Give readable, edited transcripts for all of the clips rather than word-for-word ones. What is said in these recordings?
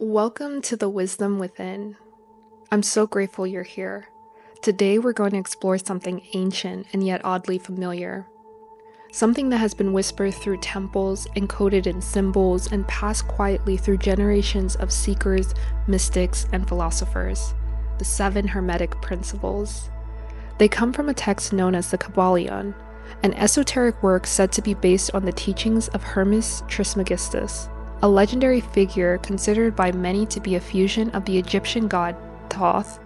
Welcome to the Wisdom Within. I'm so grateful you're here. Today we're going to explore something ancient and yet oddly familiar. Something that has been whispered through temples, encoded in symbols, and passed quietly through generations of seekers, mystics, and philosophers. The 7 Hermetic Principles. They come from a text known as the Kybalion, an esoteric work said to be based on the teachings of Hermes Trismegistus, a legendary figure considered by many to be a fusion of the Egyptian god Thoth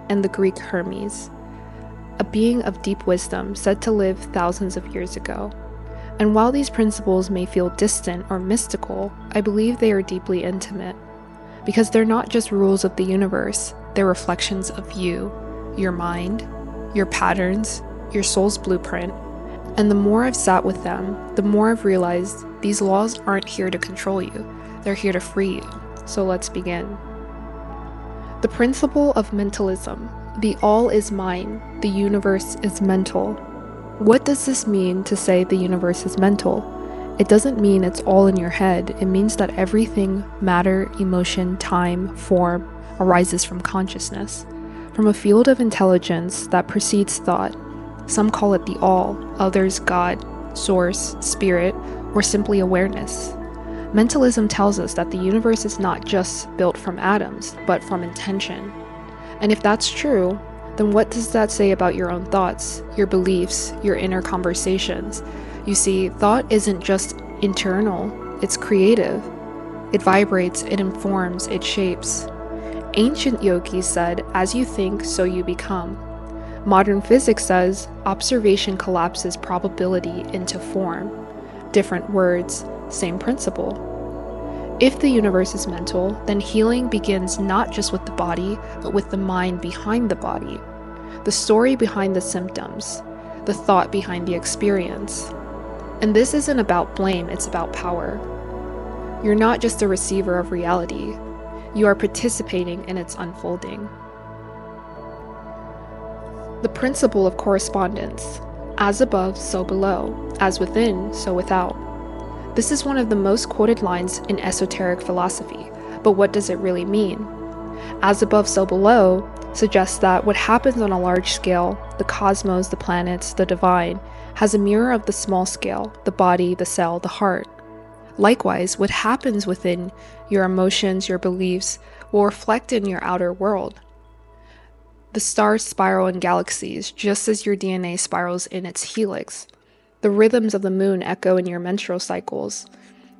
and the Greek Hermes, a being of deep wisdom said to live thousands of years ago. And while these principles may feel distant or mystical, I believe they are deeply intimate, because they're not just rules of the universe, they're reflections of you, your mind, your patterns, your soul's blueprint. And the more I've sat with them, the more I've realized these laws aren't here to control you, they're here to free you. So let's begin. The principle of mentalism. The all is mind, the universe is mental. What does this mean to say the universe is mental? It doesn't mean it's all in your head, it means that everything, matter, emotion, time, form, arises from consciousness, from a field of intelligence that precedes thought. Some call it the all, others God, source, spirit, or simply awareness. Mentalism tells us that the universe is not just built from atoms, but from intention. And if that's true, then what does that say about your own thoughts, your beliefs, your inner conversations? You see, thought isn't just internal, it's creative. It vibrates, it informs, it shapes. Ancient yogis said, as you think, so you become. Modern physics says, observation collapses probability into form. Different words, same principle. If the universe is mental, then healing begins not just with the body, but with the mind behind the body. The story behind the symptoms, the thought behind the experience. And this isn't about blame, it's about power. You're not just a receiver of reality, you are participating in its unfolding. The principle of correspondence. As above, so below. As within, so without. This is one of the most quoted lines in esoteric philosophy, but what does it really mean? As above, so below suggests that what happens on a large scale, the cosmos, the planets, the divine, has a mirror of the small scale, the body, the cell, the heart. Likewise, what happens within your emotions, your beliefs, will reflect in your outer world. The stars spiral in galaxies, just as your DNA spirals in its helix. The rhythms of the moon echo in your menstrual cycles.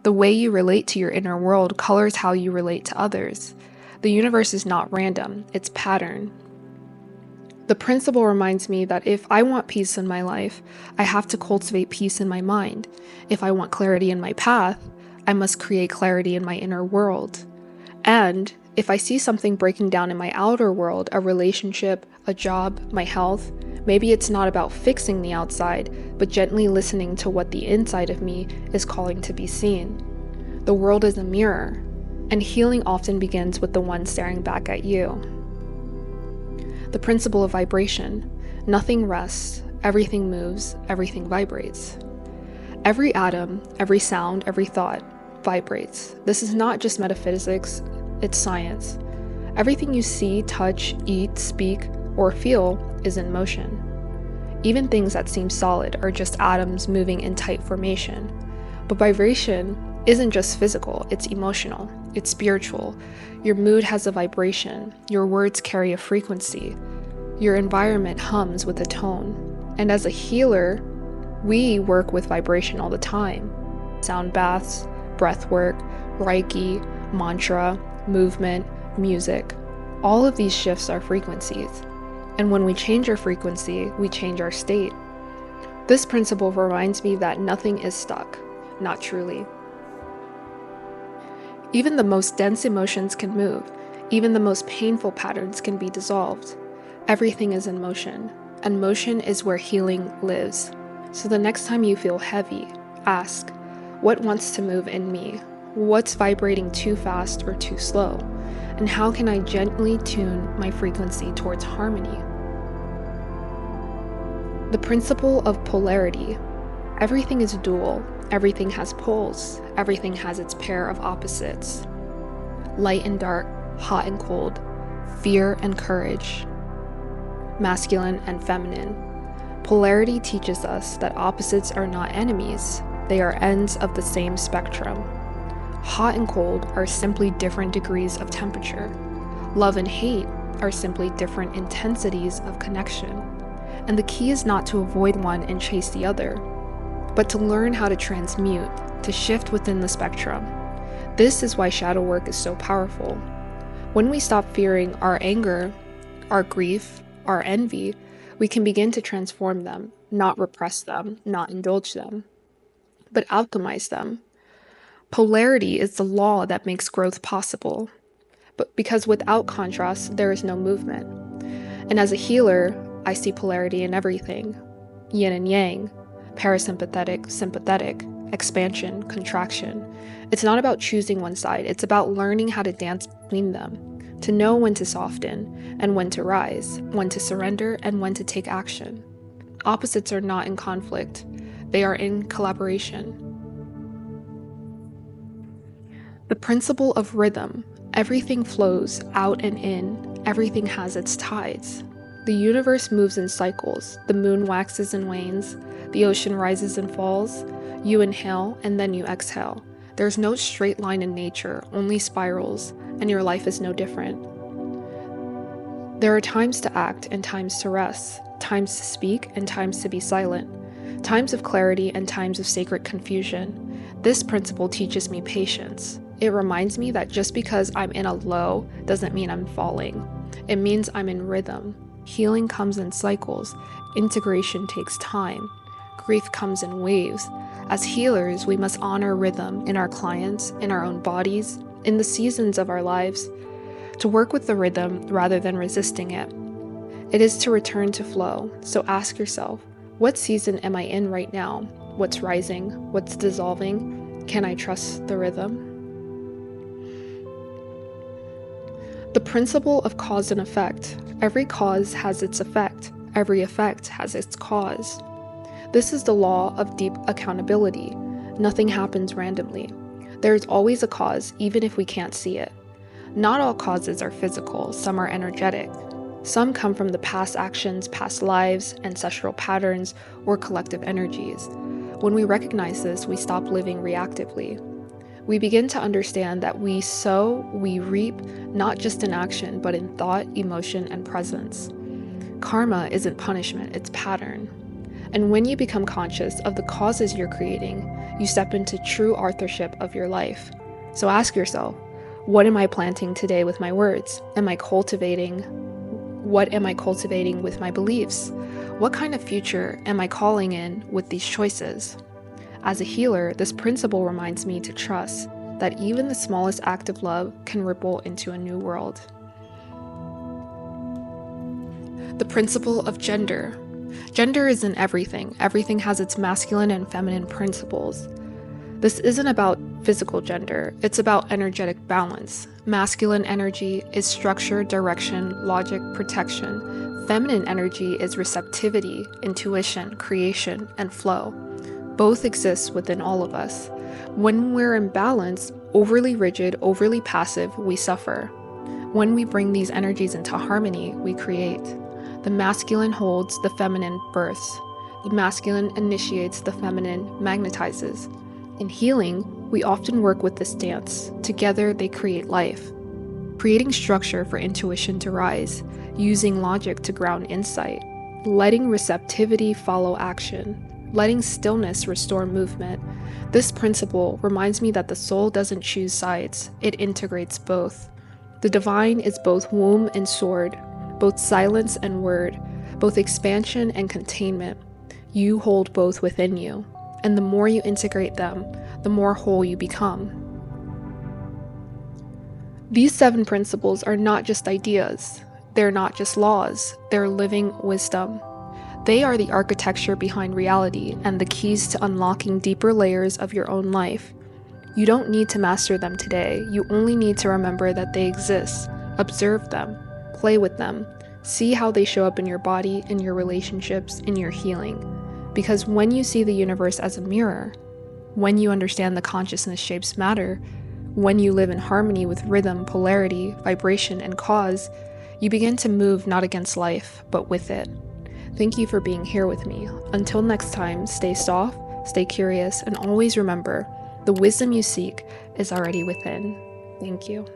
The way you relate to your inner world colors how you relate to others. The universe is not random, it's pattern. The principle reminds me that if I want peace in my life, I have to cultivate peace in my mind. If I want clarity in my path, I must create clarity in my inner world. And if I see something breaking down in my outer world, a relationship, a job, my health, maybe it's not about fixing the outside, but gently listening to what the inside of me is calling to be seen. The world is a mirror, and healing often begins with the one staring back at you. The principle of vibration. Nothing rests, everything moves, everything vibrates. Every atom, every sound, every thought vibrates. This is not just metaphysics, it's science. Everything you see, touch, eat, speak, or feel is in motion. Even things that seem solid are just atoms moving in tight formation. But vibration isn't just physical, it's emotional, it's spiritual. Your mood has a vibration, your words carry a frequency, your environment hums with a tone. And as a healer, we work with vibration all the time. Sound baths, breath work, Reiki, mantra, movement, music. All of these shifts are frequencies. And when we change our frequency, we change our state. This principle reminds me that nothing is stuck, not truly. Even the most dense emotions can move. Even the most painful patterns can be dissolved. Everything is in motion, and motion is where healing lives. So the next time you feel heavy, ask, what wants to move in me? What's vibrating too fast or too slow? And how can I gently tune my frequency towards harmony? The principle of polarity. Everything is dual, everything has poles, everything has its pair of opposites. light and dark, hot and cold, fear and courage, masculine and feminine. Polarity teaches us that opposites are not enemies, they are ends of the same spectrum. Hot and cold are simply different degrees of temperature. Love and hate are simply different intensities of connection. And the key is not to avoid one and chase the other, but to learn how to transmute, to shift within the spectrum. This is why shadow work is so powerful. When we stop fearing our anger, our grief, our envy, we can begin to transform them, not repress them, not indulge them, but alchemize them. Polarity is the law that makes growth possible, but because without contrast, there is no movement. And as a healer, I see polarity in everything. Yin and yang, parasympathetic, sympathetic, expansion, contraction. It's not about choosing one side, it's about learning how to dance between them, to know when to soften and when to rise, when to surrender and when to take action. Opposites are not in conflict, they are in collaboration. The principle of rhythm. Everything flows out and in, everything has its tides. The universe moves in cycles, the moon waxes and wanes, the ocean rises and falls. You inhale and then you exhale. There's no straight line in nature, only spirals, and your life is no different. There are times to act and times to rest, times to speak and times to be silent, times of clarity and times of sacred confusion. This principle teaches me patience. It reminds me that just because I'm in a low doesn't mean I'm falling. It means I'm in rhythm. Healing comes in cycles. Integration takes time. Grief comes in waves. As healers, we must honor rhythm in our clients, in our own bodies, in the seasons of our lives, to work with the rhythm rather than resisting it. It is to return to flow. So ask yourself, what season am I in right now? What's rising? What's dissolving? Can I trust the rhythm? The principle of cause and effect. Every cause has its effect. Every effect has its cause. This is the law of deep accountability. Nothing happens randomly. There is always a cause, even if we can't see it. Not all causes are physical, some are energetic. Some come from the past actions, past lives, ancestral patterns, or collective energies. When we recognize this, we stop living reactively. We begin to understand that we sow, we reap, not just in action, but in thought, emotion, and presence. Karma isn't punishment, it's pattern. And when you become conscious of the causes you're creating, you step into true authorship of your life. So ask yourself, what am I planting today with my words? What am I cultivating with my beliefs? What kind of future am I calling in with these choices? As a healer, this principle reminds me to trust that even the smallest act of love can ripple into a new world. The principle of gender. Gender is in everything. Everything has its masculine and feminine principles. This isn't about physical gender, it's about energetic balance. Masculine energy is structure, direction, logic, protection. Feminine energy is receptivity, intuition, creation, and flow. Both exist within all of us. When we're in balance, overly rigid, overly passive, we suffer. When we bring these energies into harmony, we create. The masculine holds, the feminine births. The masculine initiates, the feminine magnetizes. In healing, we often work with this dance. Together, they create life. Creating structure for intuition to rise, using logic to ground insight, letting receptivity follow action, letting stillness restore movement. This principle reminds me that the soul doesn't choose sides, it integrates both. The divine is both womb and sword, both silence and word, both expansion and containment. You hold both within you, and the more you integrate them, the more whole you become. These 7 principles are not just ideas, they're not just laws, they're living wisdom. They are the architecture behind reality and the keys to unlocking deeper layers of your own life. You don't need to master them today, you only need to remember that they exist, observe them, play with them, see how they show up in your body, in your relationships, in your healing. Because when you see the universe as a mirror, when you understand the consciousness shapes matter, When you live in harmony with rhythm, polarity, vibration, and cause, you begin to move not against life, but with it. Thank you for being here with me. Until next time, stay soft, stay curious, and always remember, the wisdom you seek is already within. Thank you.